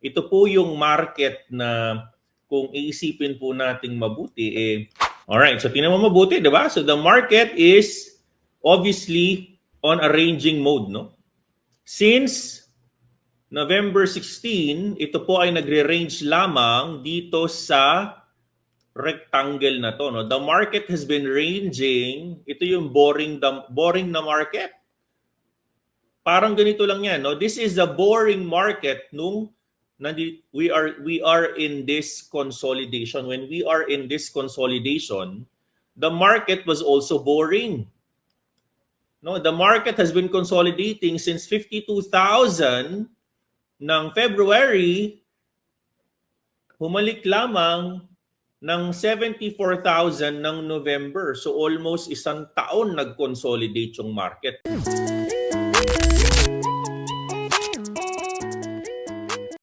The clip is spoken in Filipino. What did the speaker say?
ito po yung market na kung iisipin po nating mabuti, alright, so tingnan mo mabuti, di ba? So the market is obviously on a ranging mode, no? Since November 16, ito po ay nagre-range lamang dito sa rectangle na to, no? The market has been ranging, ito yung boring na market. Parang ganito lang yan, no? This is a boring market nung we are in this consolidation. When we are in this consolidation, the market was also boring. No, the market has been consolidating since 52,000 ng February, humalik lamang ng 74,000 ng November. So almost isang taon nag-consolidate yung market.